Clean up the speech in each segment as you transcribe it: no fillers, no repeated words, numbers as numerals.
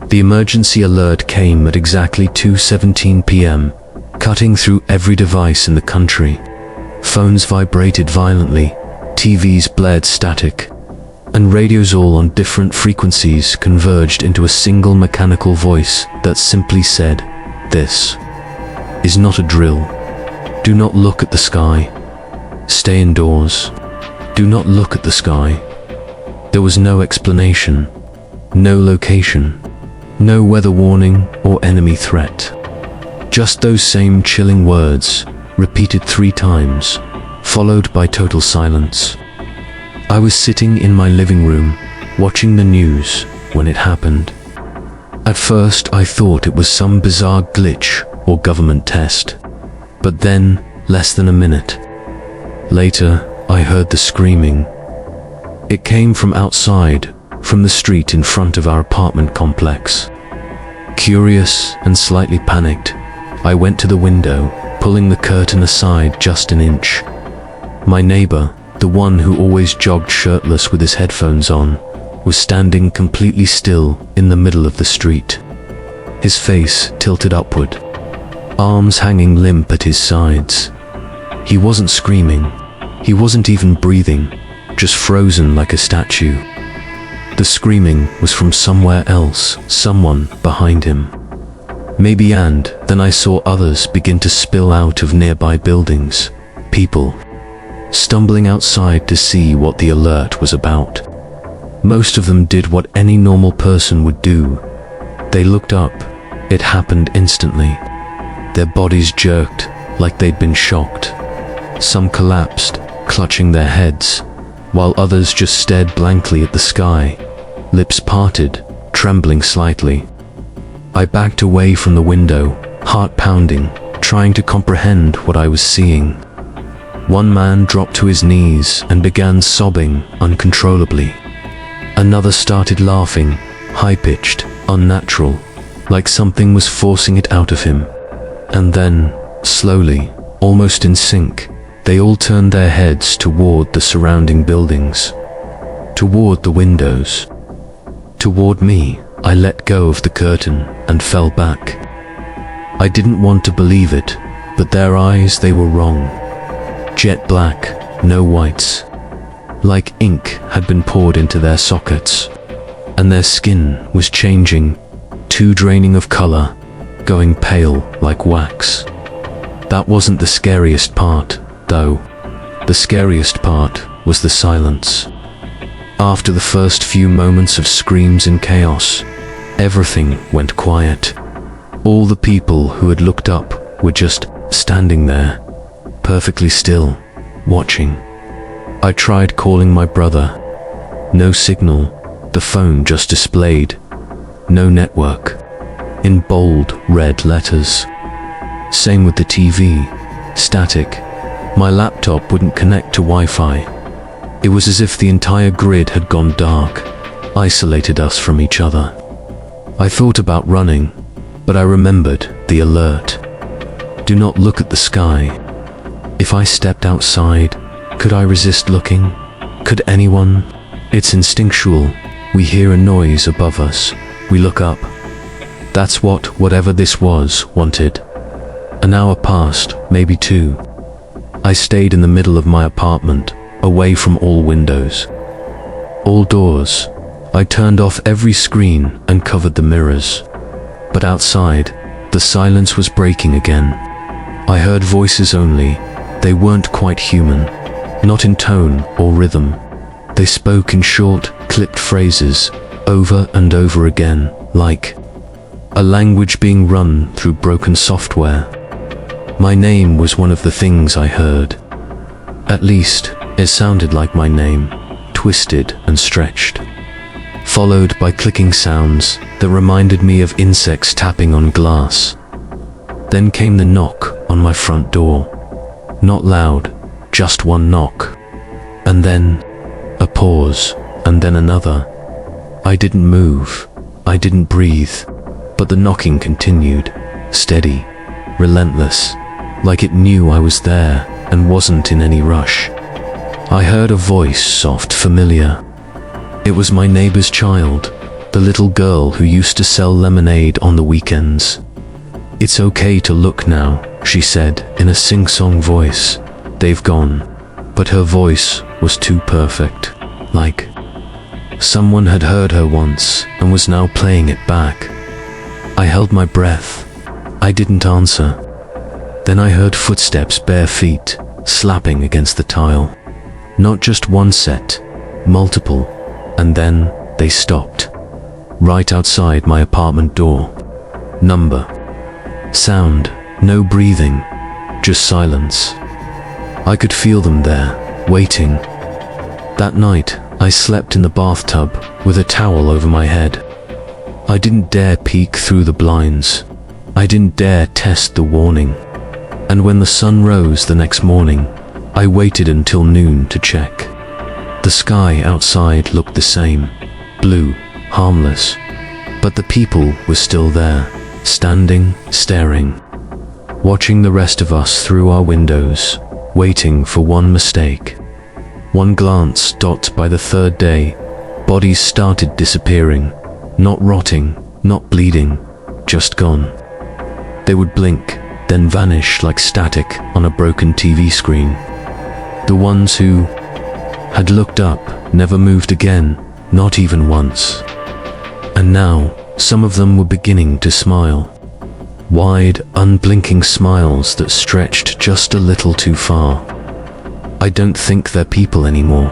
The emergency alert came at exactly 2:17 p.m., cutting through every device in the country. Phones vibrated violently, TVs blared static, and radios all on different frequencies converged into a single mechanical voice that simply said, "This is not a drill. Do not look at the sky. Stay indoors. Do not look at the sky." There was no explanation, no location, no weather warning or enemy threat. Just those same chilling words, repeated 3 times, followed by total silence. I was sitting in my living room, watching the news when it happened. At first, I thought it was some bizarre glitch or government test. But then, less than a minute later, I heard the screaming. It came from outside, from the street in front of our apartment complex. Curious and slightly panicked, I went to the window, pulling the curtain aside just an inch. My neighbor, the one who always jogged shirtless with his headphones on, was standing completely still in the middle of the street. His face tilted upward, arms hanging limp at his sides. He wasn't screaming, he wasn't even breathing, just frozen like a statue. The screaming was from somewhere else, someone behind him. Maybe, and then I saw others begin to spill out of nearby buildings, people stumbling outside to see what the alert was about. Most of them did what any normal person would do. They looked up. It happened instantly. Their bodies jerked like they'd been shocked. Some collapsed, clutching their heads, while others just stared blankly at the sky, lips parted, trembling slightly. I backed away from the window, heart pounding, trying to comprehend what I was seeing. One man dropped to his knees and began sobbing uncontrollably. Another started laughing, high-pitched, unnatural, like something was forcing it out of him. And then, slowly, almost in sync, they all turned their heads toward the surrounding buildings, toward the windows, toward me. I let go of the curtain and fell back. I didn't want to believe it, but their eyes, they were wrong. Jet black, no whites. Like ink had been poured into their sockets, and their skin was changing, too draining of color, going pale like wax. That wasn't the scariest part, though. The scariest part was the silence. After the first few moments of screams and chaos, everything went quiet. All the people who had looked up were just standing there, perfectly still, watching. I tried calling my brother. No signal. The phone just displayed "no network" in bold red letters. Same with the TV. Static. My laptop wouldn't connect to Wi-Fi. It was as if the entire grid had gone dark, isolated us from each other. I thought about running, but I remembered the alert. Do not look at the sky. If I stepped outside, could I resist looking? Could anyone? It's instinctual. We hear a noise above us. We look up. That's what whatever this was wanted. An hour passed, maybe 2. I stayed in the middle of my apartment, away from all windows, all doors. I turned off every screen and covered the mirrors. But outside, the silence was breaking again. I heard voices only. They weren't quite human, not in tone or rhythm. They spoke in short, clipped phrases, over and over again, like a language being run through broken software. My name was one of the things I heard. At least, it sounded like my name, twisted and stretched, followed by clicking sounds that reminded me of insects tapping on glass. Then came the knock on my front door. Not loud, just one knock. And then a pause, and then another. I didn't move, I didn't breathe, but the knocking continued, steady, relentless, like it knew I was there and wasn't in any rush. I heard a voice, soft, familiar. It was my neighbor's child, The little girl who used to sell lemonade on the weekends. "It's okay to look now," she said in a sing-song voice. "They've gone." But her voice was too perfect, like someone had heard her once and was now playing it back. I held my breath. I didn't answer. Then I heard footsteps, bare feet, slapping against the tile. Not just one set, multiple, and then they stopped. Right outside my apartment door. Number. Sound. No breathing. Just silence. I could feel them there, waiting. That night, I slept in the bathtub with a towel over my head. I didn't dare peek through the blinds. I didn't dare test the warning. And when the sun rose the next morning, I waited until noon to check. The sky outside looked the same, blue, harmless. But the people were still there, standing, staring, watching the rest of us through our windows, waiting for one mistake. One glance. By the third day, bodies started disappearing, not rotting, not bleeding, just gone. They would blink, then vanish like static on a broken TV screen. The ones who had looked up never moved again, not even once. And now, some of them were beginning to smile. Wide, unblinking smiles that stretched just a little too far. I don't think they're people anymore.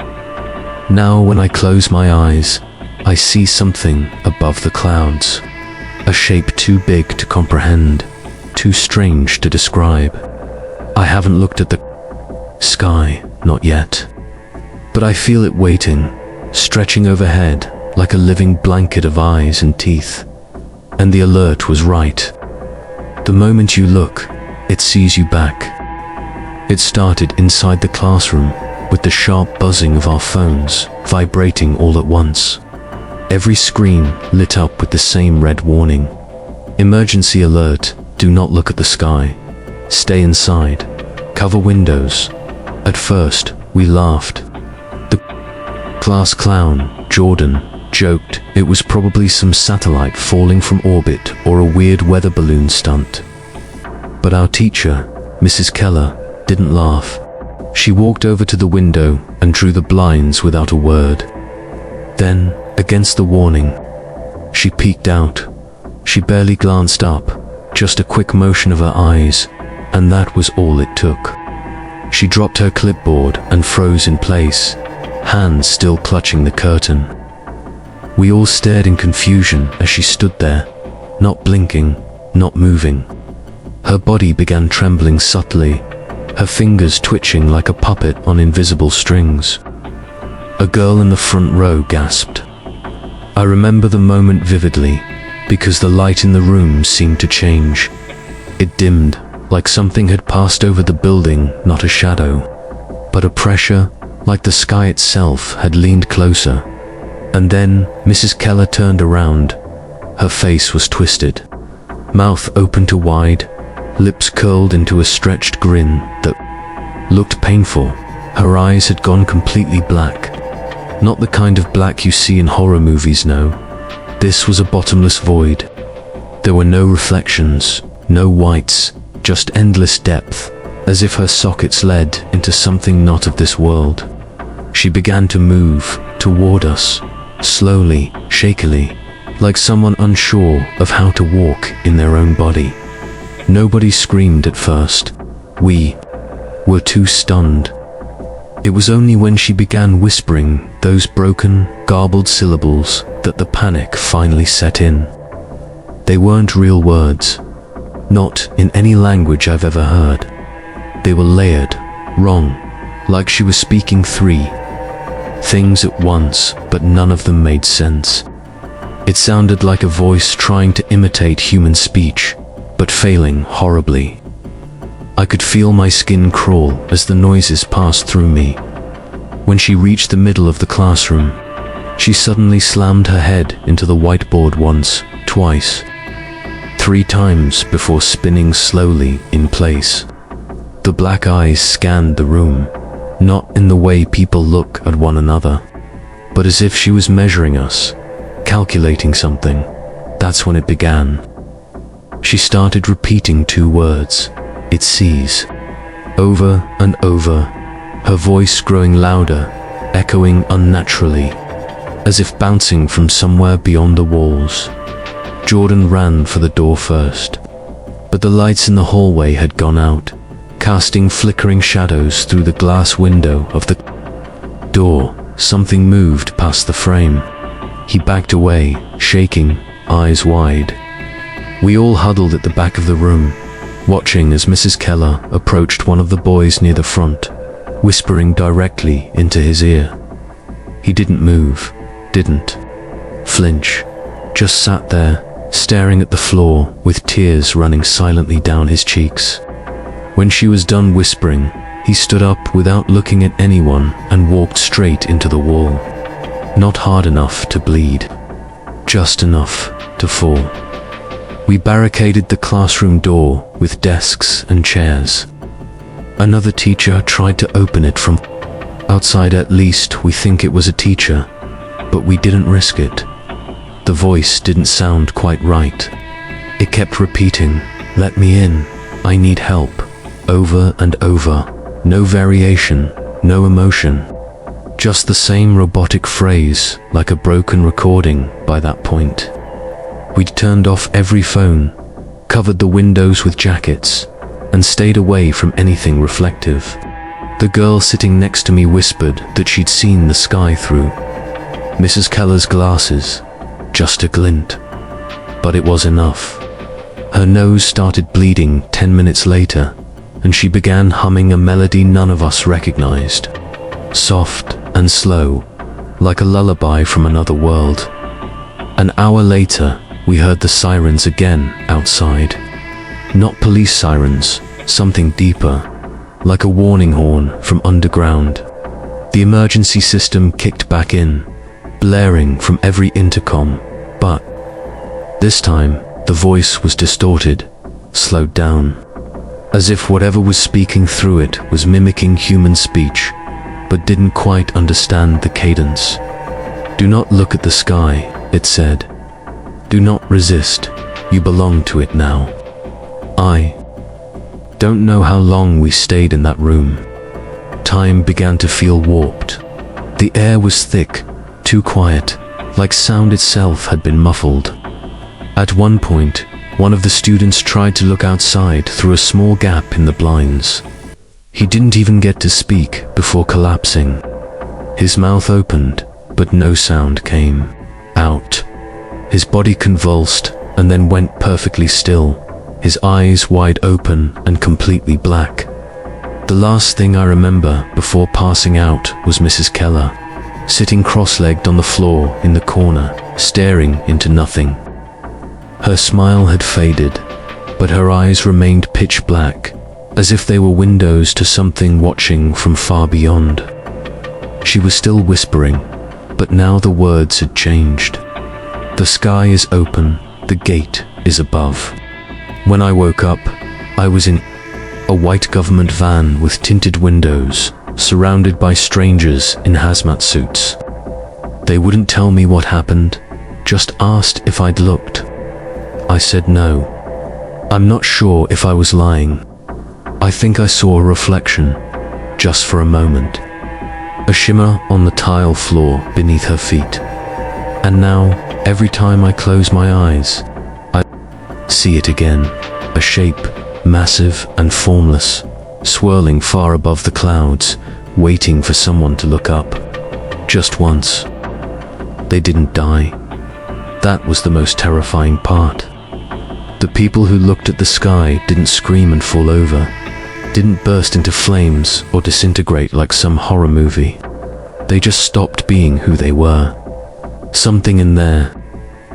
Now when I close my eyes, I see something above the clouds. A shape too big to comprehend, too strange to describe. I haven't looked at the sky, not yet. But I feel it waiting, stretching overhead like a living blanket of eyes and teeth. And the alert was right. The moment you look, it sees you back. It started inside the classroom, with the sharp buzzing of our phones vibrating all at once. Every screen lit up with the same red warning. Emergency alert, do not look at the sky. Stay inside. Cover windows. At first, we laughed. The class clown, Jordan, joked it was probably some satellite falling from orbit or a weird weather balloon stunt. But our teacher, Mrs. Keller, didn't laugh. She walked over to the window and drew the blinds without a word. Then, against the warning, she peeked out. She barely glanced up, just a quick motion of her eyes, and that was all it took. She dropped her clipboard and froze in place, hands still clutching the curtain. We all stared in confusion as she stood there, not blinking, not moving. Her body began trembling subtly, her fingers twitching like a puppet on invisible strings. A girl in the front row gasped. I remember the moment vividly, because the light in the room seemed to change. It dimmed, like something had passed over the building, not a shadow, but a pressure, like the sky itself had leaned closer. And then Mrs. Keller turned around. Her face was twisted, mouth open to wide, lips curled into a stretched grin that looked painful. Her eyes had gone completely black. Not the kind of black you see in horror movies, no. This was a bottomless void. There were no reflections, no whites, just endless depth, as if her sockets led into something not of this world. She began to move toward us, slowly, shakily, like someone unsure of how to walk in their own body. Nobody screamed at first. We were too stunned. It was only when she began whispering those broken, garbled syllables that the panic finally set in. They weren't real words, not in any language I've ever heard. They were layered, wrong, like she was speaking three things at once, but none of them made sense. It sounded like a voice trying to imitate human speech, but failing horribly. I could feel my skin crawl as the noises passed through me. When she reached the middle of the classroom, she suddenly slammed her head into the whiteboard once, twice, 3 times before spinning slowly in place. The black eyes scanned the room, not in the way people look at one another, but as if she was measuring us, calculating something. That's when it began. She started repeating 2 words. It sees. Over and over, her voice growing louder, echoing unnaturally, as if bouncing from somewhere beyond the walls. Jordan ran for the door first, but the lights in the hallway had gone out, casting flickering shadows through the glass window of the door. Something moved past the frame. He backed away, shaking, eyes wide. We all huddled at the back of the room, watching as Mrs. Keller approached one of the boys near the front, whispering directly into his ear. He didn't move, didn't flinch, just sat there, staring at the floor with tears running silently down his cheeks. When she was done whispering, he stood up without looking at anyone and walked straight into the wall. Not hard enough to bleed, just enough to fall. We barricaded the classroom door with desks and chairs. Another teacher tried to open it from outside. At least we think it was a teacher, but we didn't risk it. The voice didn't sound quite right. It kept repeating, "Let me in, I need help," over and over. No variation, no emotion. Just the same robotic phrase, like a broken recording by that point. We'd turned off every phone, covered the windows with jackets, and stayed away from anything reflective. The girl sitting next to me whispered that she'd seen the sky through Mrs. Keller's glasses, just a glint. But it was enough. Her nose started bleeding 10 minutes later, and she began humming a melody none of us recognized. Soft and slow, like a lullaby from another world. An hour later, we heard the sirens again outside. Not police sirens, something deeper, like a warning horn from underground. The emergency system kicked back in, blaring from every intercom, but this time the voice was distorted, slowed down, as if whatever was speaking through it was mimicking human speech, but didn't quite understand the cadence. "Do not look at the sky," it said. "Do not resist, you belong to it now." I don't know how long we stayed in that room. Time began to feel warped. The air was thick, too quiet, like sound itself had been muffled. At one point, one of the students tried to look outside through a small gap in the blinds. He didn't even get to speak before collapsing. His mouth opened, but no sound came out. His body convulsed and then went perfectly still, his eyes wide open and completely black. The last thing I remember before passing out was Mrs. Keller, sitting cross-legged on the floor in the corner, staring into nothing. Her smile had faded, but her eyes remained pitch black, as if they were windows to something watching from far beyond. She was still whispering, but now the words had changed. "The sky is open, the gate is above." When I woke up, I was in a white government van with tinted windows, surrounded by strangers in hazmat suits. They wouldn't tell me what happened, just asked if I'd looked. I said no. I'm not sure if I was lying. I think I saw a reflection, just for a moment. A shimmer on the tile floor beneath her feet. And now, every time I close my eyes, I see it again. A shape, massive and formless, swirling far above the clouds, waiting for someone to look up. Just once. They didn't die. That was the most terrifying part. The people who looked at the sky didn't scream and fall over, didn't burst into flames or disintegrate like some horror movie. They just stopped being who they were. Something in their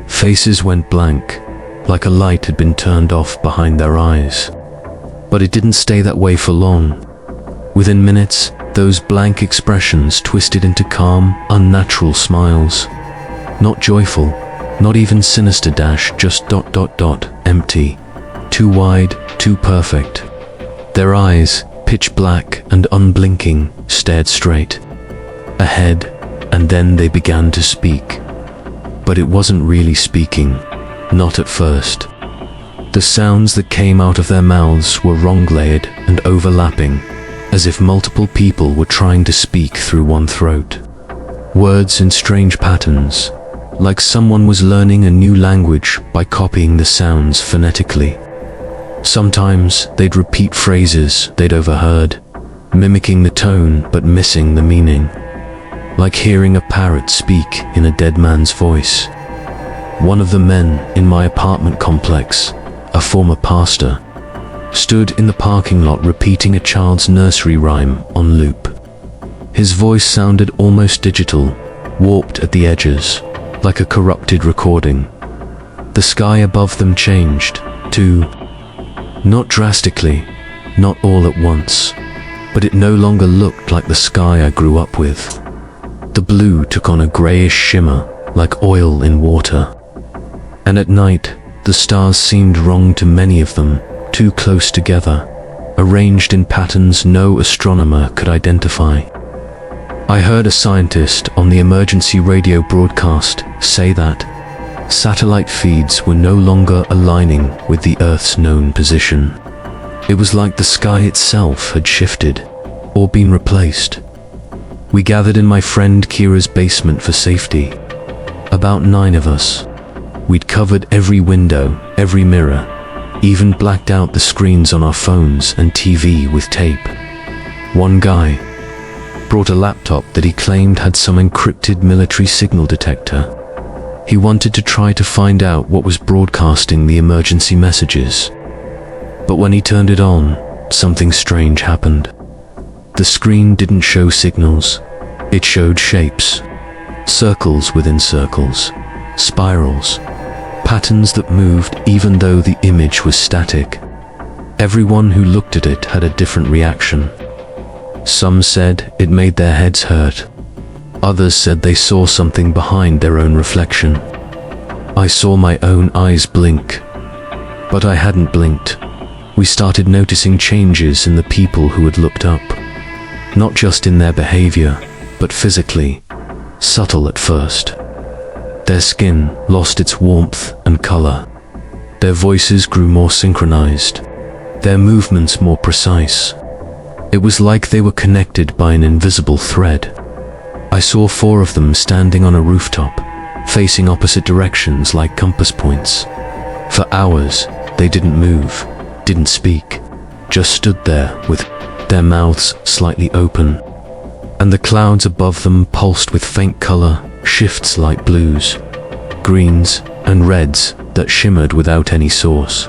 faces went blank, like a light had been turned off behind their eyes. But it didn't stay that way for long. Within minutes, those blank expressions twisted into calm, unnatural smiles. Not joyful, not even sinister dash, just ... empty. Too wide, too perfect. Their eyes, pitch black and unblinking, stared straight ahead, and then they began to speak. but it wasn't really speaking, not at first. The sounds that came out of their mouths were wrong-layered and overlapping, as if multiple people were trying to speak through one throat. Words in strange patterns, like someone was learning a new language by copying the sounds phonetically. Sometimes they'd repeat phrases they'd overheard, mimicking the tone but missing the meaning, like hearing a parrot speak in a dead man's voice. One of the men in my apartment complex, a former pastor, stood in the parking lot repeating a child's nursery rhyme on loop. His voice sounded almost digital, warped at the edges, like a corrupted recording. The sky above them changed, too. Not drastically, not all at once, but it no longer looked like the sky I grew up with. The blue took on a grayish shimmer, like oil in water. And at night, the stars seemed wrong to many of them, too close together, arranged in patterns no astronomer could identify. I heard a scientist on the emergency radio broadcast say that satellite feeds were no longer aligning with the Earth's known position. It was like the sky itself had shifted, or been replaced. We gathered in my friend Kira's basement for safety. About 9 of us. We'd covered every window, every mirror, even blacked out the screens on our phones and TV with tape. One guy brought a laptop that he claimed had some encrypted military signal detector. He wanted to try to find out what was broadcasting the emergency messages. But when he turned it on, something strange happened. The screen didn't show signals. It showed shapes. Circles within circles. Spirals. Patterns that moved even though the image was static. Everyone who looked at it had a different reaction. Some said it made their heads hurt. Others said they saw something behind their own reflection. I saw my own eyes blink. But I hadn't blinked. We started noticing changes in the people who had looked up. Not just in their behavior, but physically. Subtle at first. Their skin lost its warmth and color. Their voices grew more synchronized. Their movements more precise. It was like they were connected by an invisible thread. I saw 4 of them standing on a rooftop, facing opposite directions like compass points. For hours, they didn't move, didn't speak, just stood there with their mouths slightly open. And the clouds above them pulsed with faint color, shifts like blues, greens, and reds that shimmered without any source.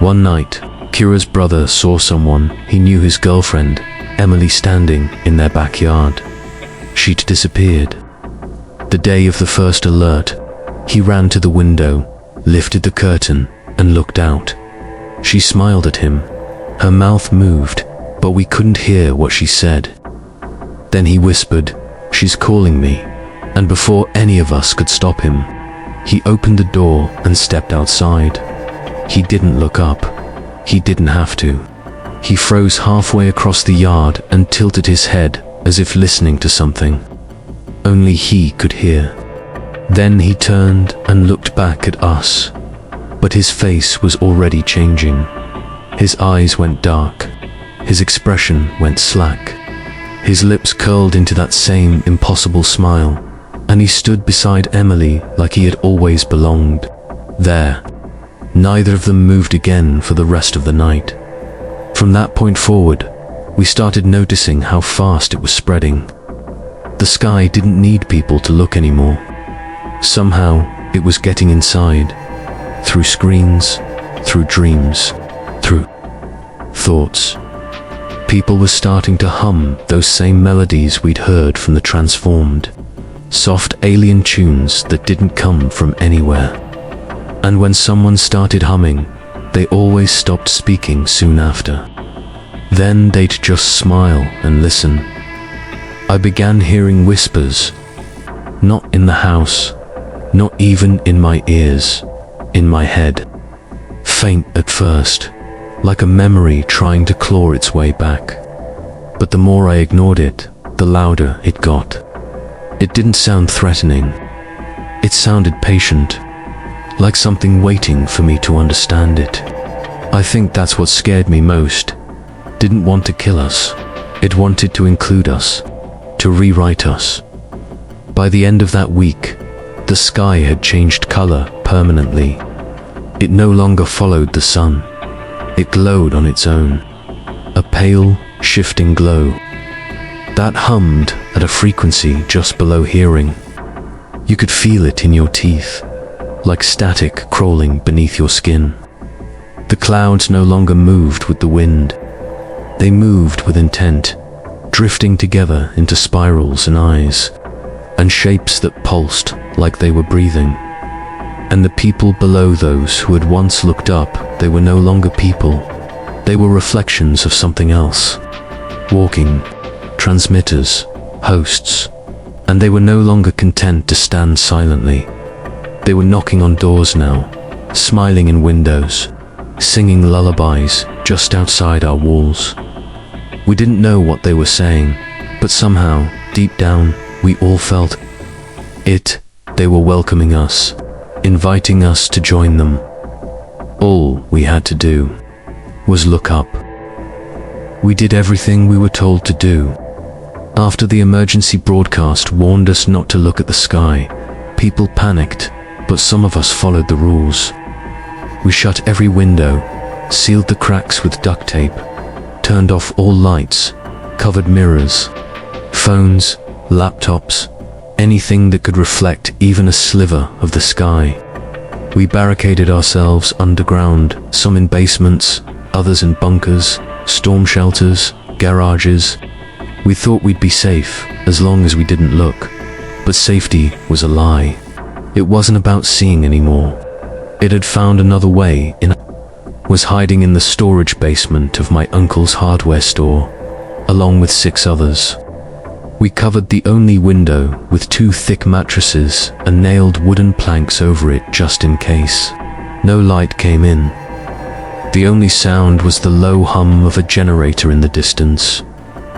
One night, Kira's brother saw someone he knew, his girlfriend, Emily, standing in their backyard. She'd disappeared. The day of the first alert, he ran to the window, lifted the curtain, and looked out. She smiled at him. Her mouth moved, but we couldn't hear what she said. Then he whispered, "She's calling me," and before any of us could stop him, he opened the door and stepped outside. He didn't look up. He didn't have to. He froze halfway across the yard and tilted his head as if listening to something. Only he could hear. Then he turned and looked back at us, but his face was already changing. His eyes went dark. His expression went slack. His lips curled into that same impossible smile, and he stood beside Emily like he had always belonged. There. Neither of them moved again for the rest of the night. From that point forward, we started noticing how fast it was spreading. The sky didn't need people to look anymore. Somehow, it was getting inside. Through screens, through dreams, through thoughts. People were starting to hum those same melodies we'd heard from the transformed. Soft alien tunes that didn't come from anywhere. And when someone started humming, they always stopped speaking soon after. Then they'd just smile and listen. I began hearing whispers. Not in the house, not even in my ears, in my head. Faint at first, like a memory trying to claw its way back. But the more I ignored it, the louder it got. It didn't sound threatening. It sounded patient, like something waiting for me to understand it. I think that's what scared me most. Didn't want to kill us. It wanted to include us, to rewrite us. By the end of that week, the sky had changed color permanently. It no longer followed the sun. It glowed on its own, a pale, shifting glow that hummed at a frequency just below hearing. You could feel it in your teeth, like static crawling beneath your skin. The clouds no longer moved with the wind. They moved with intent, drifting together into spirals and eyes, and shapes that pulsed like they were breathing. And the people below those who had once looked up, they were no longer people. They were reflections of something else. Walking, transmitters, hosts. And they were no longer content to stand silently. They were knocking on doors now, smiling in windows, singing lullabies just outside our walls. We didn't know what they were saying, but somehow, deep down, we all felt it. They were welcoming us, inviting us to join them. All we had to do was look up. We did everything we were told to do. After the emergency broadcast warned us not to look at the sky, people panicked, but some of us followed the rules. We shut every window, sealed the cracks with duct tape, turned off all lights, covered mirrors, phones, laptops, anything that could reflect even a sliver of the sky. We barricaded ourselves underground, some in basements, others in bunkers, storm shelters, garages. We thought we'd be safe as long as we didn't look, but safety was a lie. It wasn't about seeing anymore. It had found another way in. Was hiding in the storage basement of my uncle's hardware store, along with 6 others. We covered the only window with 2 thick mattresses and nailed wooden planks over it just in case. No light came in. The only sound was the low hum of a generator in the distance.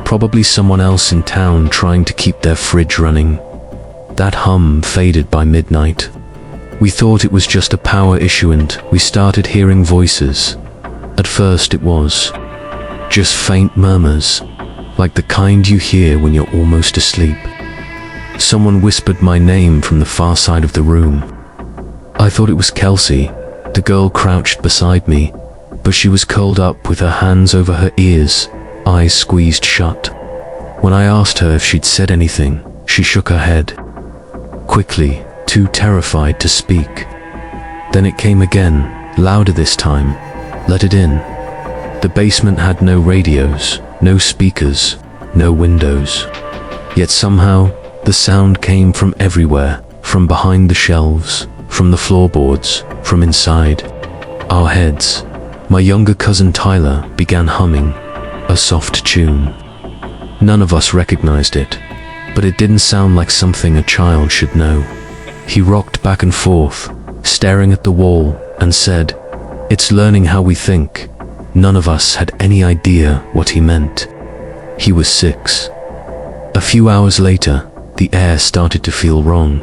Probably someone else in town trying to keep their fridge running. That hum faded by midnight. We thought it was just a power issue and we started hearing voices. At first it was just faint murmurs, like the kind you hear when you're almost asleep. Someone whispered my name from the far side of the room. I thought it was Kelsey, the girl crouched beside me, but she was curled up with her hands over her ears, eyes squeezed shut. When I asked her if she'd said anything, she shook her head. Quickly, too terrified to speak. Then it came again, louder this time. Let it in. The basement had no radios, no speakers, no windows. Yet somehow, the sound came from everywhere, from behind the shelves, from the floorboards, from inside our heads. My younger cousin Tyler began humming a soft tune. None of us recognized it, but it didn't sound like something a child should know. He rocked back and forth, staring at the wall, and said, "It's learning how we think." None of us had any idea what he meant. He was 6. A few hours later, the air started to feel wrong.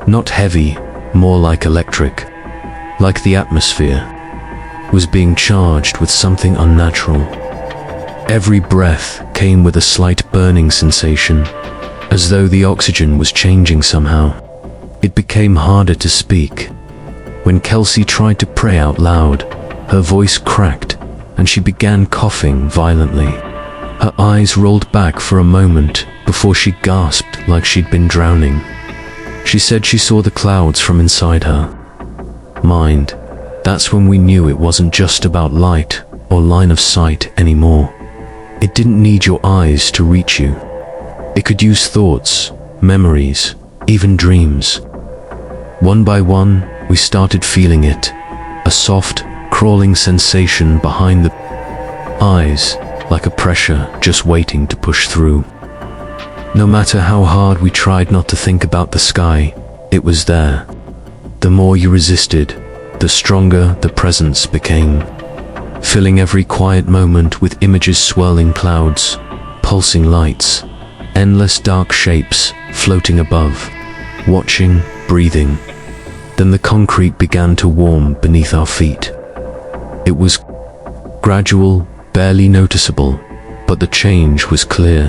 Not heavy, more like electric. Like the atmosphere was being charged with something unnatural. Every breath came with a slight burning sensation, as though the oxygen was changing somehow. It became harder to speak. When Kelsey tried to pray out loud, her voice cracked and she began coughing violently. Her eyes rolled back for a moment before she gasped like she'd been drowning. She said she saw the clouds from inside her mind. That's when we knew it wasn't just about light or line of sight anymore. It didn't need your eyes to reach you. It could use thoughts, memories, even dreams. One by one, we started feeling it, a soft, crawling sensation behind the eyes, like a pressure just waiting to push through. No matter how hard we tried not to think about the sky, it was there. The more you resisted, the stronger the presence became, filling every quiet moment with images, swirling clouds, pulsing lights, endless dark shapes floating above, watching, breathing. Then the concrete began to warm beneath our feet. It was gradual, barely noticeable, but the change was clear.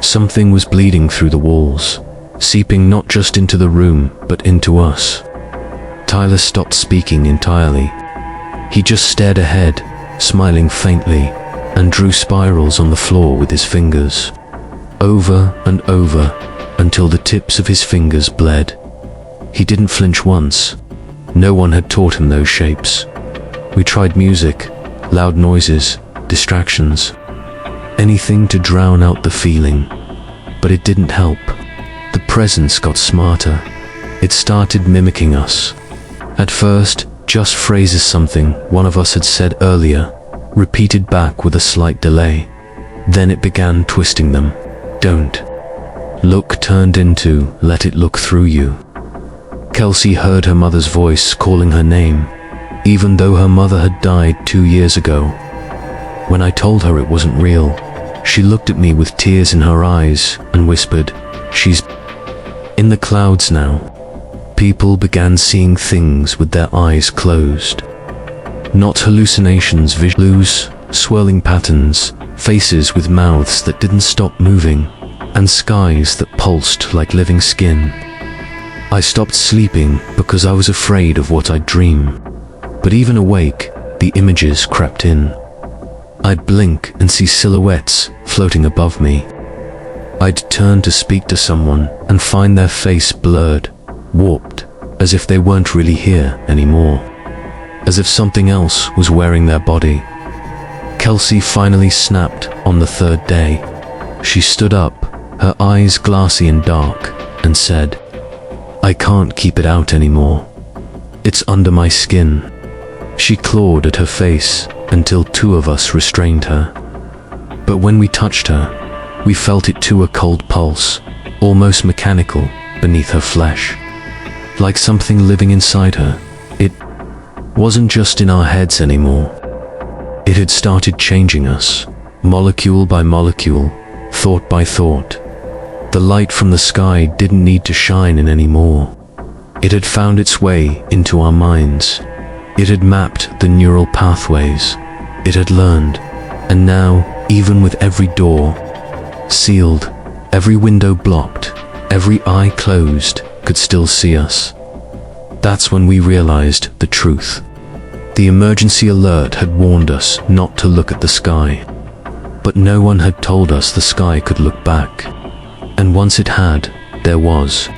Something was bleeding through the walls, seeping not just into the room, but into us. Tyler stopped speaking entirely. He just stared ahead, smiling faintly, and drew spirals on the floor with his fingers, over and over, until the tips of his fingers bled. He didn't flinch once. No one had taught him those shapes. We tried music, loud noises, distractions, anything to drown out the feeling, but it didn't help. The presence got smarter. It started mimicking us. At first, just phrases something one of us had said earlier, repeated back with a slight delay. Then it began twisting them. Don't. Look turned into, let it look through you. Kelsey heard her mother's voice calling her name, even though her mother had died 2 years ago. When I told her it wasn't real, she looked at me with tears in her eyes and whispered, "She's in the clouds now." People began seeing things with their eyes closed. Not hallucinations, visuals, swirling patterns, faces with mouths that didn't stop moving, and skies that pulsed like living skin. I stopped sleeping because I was afraid of what I'd dream. But even awake, the images crept in. I'd blink and see silhouettes floating above me. I'd turn to speak to someone and find their face blurred, warped, as if they weren't really here anymore. As if something else was wearing their body. Kelsey finally snapped on the third day. She stood up, her eyes glassy and dark, and said, "I can't keep it out anymore. It's under my skin." She clawed at her face until 2 of us restrained her. But when we touched her, we felt it too, a cold pulse, almost mechanical, beneath her flesh. Like something living inside her. It wasn't just in our heads anymore. It had started changing us, molecule by molecule, thought by thought. The light from the sky didn't need to shine in anymore. It had found its way into our minds. It had mapped the neural pathways. It had learned. And now, even with every door sealed, every window blocked, every eye closed, could still see us. That's when we realized the truth. The emergency alert had warned us not to look at the sky. But no one had told us the sky could look back. And once it had, there was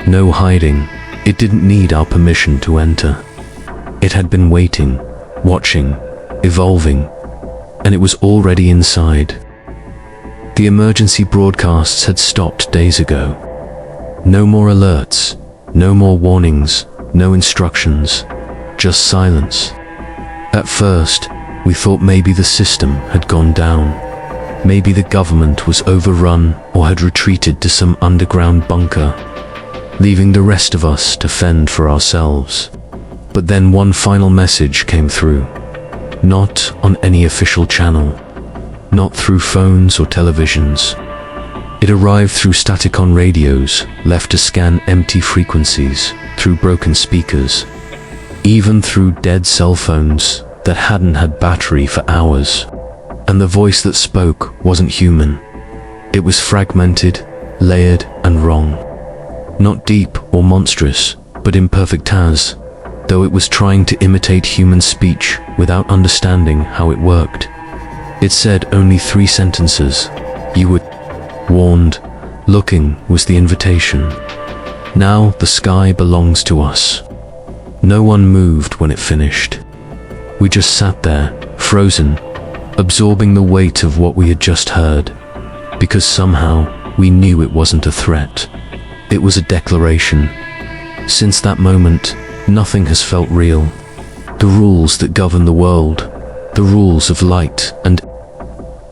no hiding. It didn't need our permission to enter. It had been waiting, watching, evolving, and it was already inside. The emergency broadcasts had stopped days ago. No more alerts, no more warnings, no instructions, just silence. At first, we thought maybe the system had gone down. Maybe the government was overrun or had retreated to some underground bunker, leaving the rest of us to fend for ourselves. But then one final message came through. Not on any official channel. Not through phones or televisions. It arrived through static on radios, left to scan empty frequencies, through broken speakers, even through dead cell phones that hadn't had battery for hours. And the voice that spoke wasn't human. It was fragmented, layered, and wrong. Not deep or monstrous, but imperfect as though it was trying to imitate human speech without understanding how it worked. It said only 3 sentences. You were warned. Looking was the invitation. Now the sky belongs to us. No one moved when it finished. We just sat there, frozen, absorbing the weight of what we had just heard, because somehow we knew it wasn't a threat. It was a declaration. Since that moment, nothing has felt real. The rules that govern the world, the rules of light and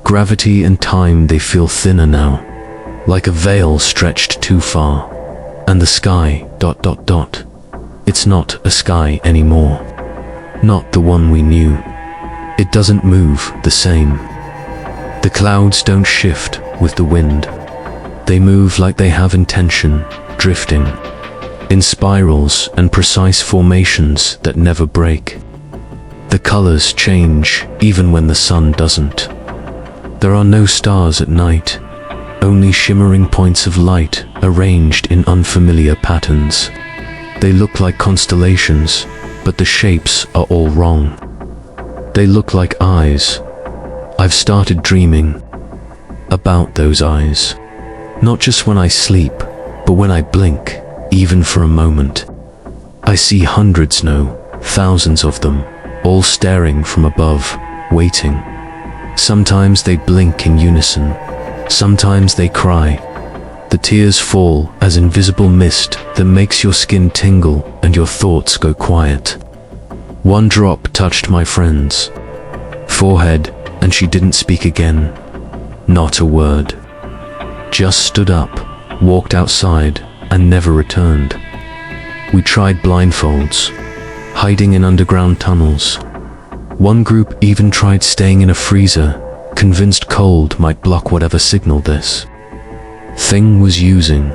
gravity and time, they feel thinner now, like a veil stretched too far. And the sky, ... It's not a sky anymore. Not the one we knew. It doesn't move the same. The clouds don't shift with the wind. They move like they have intention, drifting. in spirals and precise formations that never break. The colors change even when the sun doesn't. There are no stars at night, only shimmering points of light arranged in unfamiliar patterns. They look like constellations, but the shapes are all wrong. They look like eyes. I've started dreaming about those eyes. Not just when I sleep, but when I blink, even for a moment. I see hundreds, no, thousands of them, all staring from above, waiting. Sometimes they blink in unison. Sometimes they cry. The tears fall as invisible mist that makes your skin tingle and your thoughts go quiet. One drop touched my friend's forehead, and she didn't speak again. Not a word. Just stood up, walked outside, and never returned. We tried blindfolds, hiding in underground tunnels. One group even tried staying in a freezer, convinced cold might block whatever signal this thing was using.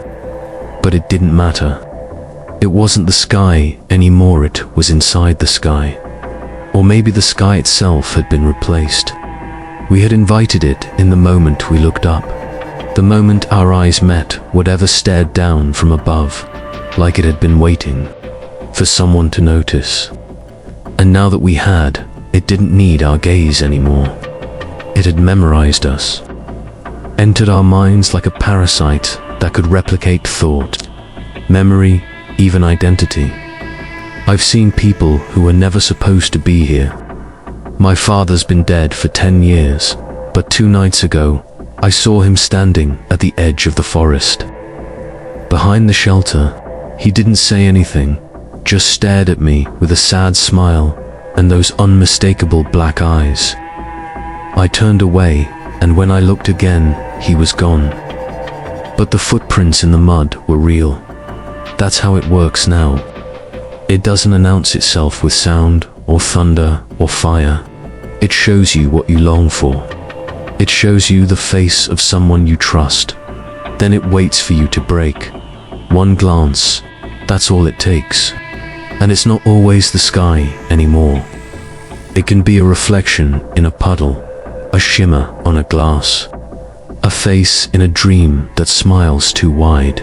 But it didn't matter. It wasn't the sky anymore, it was inside the sky. Or maybe the sky itself had been replaced. We had invited it in the moment we looked up. The moment our eyes met, whatever stared down from above, like it had been waiting for someone to notice. And now that we had, it didn't need our gaze anymore. It had memorized us, entered our minds like a parasite that could replicate thought, memory, even identity. I've seen people who were never supposed to be here. My father's been dead for 10 years, but 2 nights ago, I saw him standing at the edge of the forest. Behind the shelter, he didn't say anything, just stared at me with a sad smile and those unmistakable black eyes. I turned away, and when I looked again, he was gone. But the footprints in the mud were real. That's how it works now. It doesn't announce itself with sound, or thunder, or fire. It shows you what you long for. It shows you the face of someone you trust. Then it waits for you to break. One glance, that's all it takes. And it's not always the sky anymore. It can be a reflection in a puddle, a shimmer on a glass, a face in a dream that smiles too wide.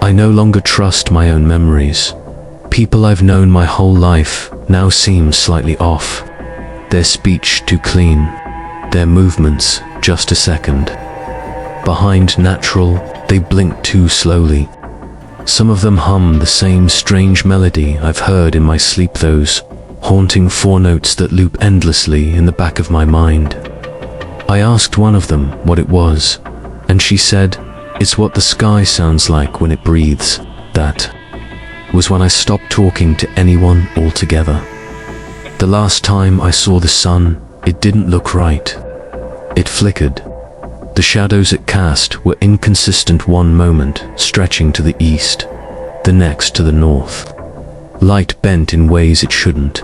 I no longer trust my own memories. People I've known my whole life now seem slightly off. Their speech too clean, their movements just a second behind natural. They blink too slowly. Some of them hum the same strange melody I've heard in my sleep, those haunting 4 notes that loop endlessly in the back of my mind. I asked one of them what it was, and she said, "It's what the sky sounds like when it breathes." That was when I stopped talking to anyone altogether. The last time I saw the sun, it didn't look right. It flickered. The shadows it cast were inconsistent, one moment stretching to the east, the next to the north. Light bent in ways it shouldn't.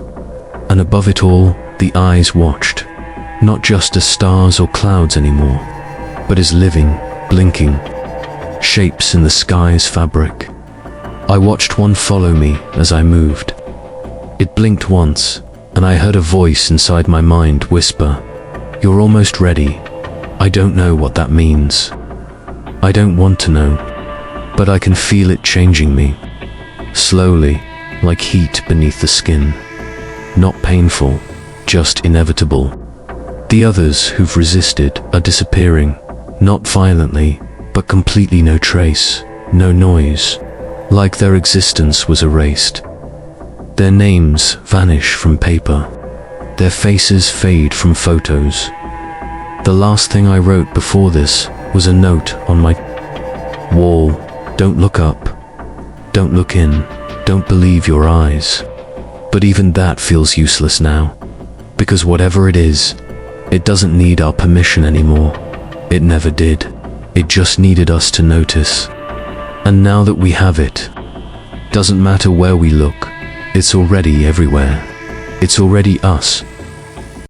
And above it all, the eyes watched, not just as stars or clouds anymore, but as living, blinking shapes in the sky's fabric. I watched one follow me as I moved. It blinked once, and I heard a voice inside my mind whisper, "You're almost ready." I don't know what that means. I don't want to know, but I can feel it changing me. Slowly, like heat beneath the skin. Not painful, just inevitable. The others who've resisted are disappearing, not violently, but completely no trace, no noise, like their existence was erased. Their names vanish from paper. Their faces fade from photos. The last thing I wrote before this was a note on my wall. Don't look up. Don't look in. Don't believe your eyes. But even that feels useless now. Because whatever it is, it doesn't need our permission anymore. It never did. It just needed us to notice. And now that we have it, doesn't matter where we look, it's already everywhere. It's already us,